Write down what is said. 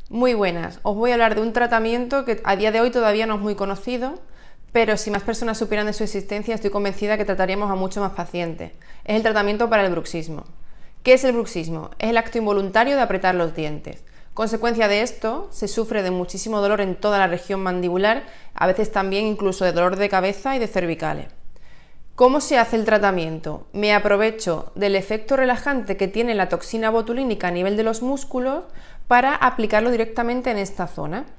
Muy buenas, os voy a hablar de un tratamiento que a día de hoy todavía no es muy conocido, pero si más personas supieran de su existencia estoy convencida que trataríamos a muchos más pacientes. Es el tratamiento para el bruxismo. ¿Qué es el bruxismo? Es el acto involuntario de apretar los dientes. Consecuencia de esto, se sufre de muchísimo dolor en toda la región mandibular, a veces también incluso de dolor de cabeza y de cervicales. ¿Cómo se hace el tratamiento? Me aprovecho del efecto relajante que tiene la toxina botulínica a nivel de los músculos para aplicarlo directamente en esta zona.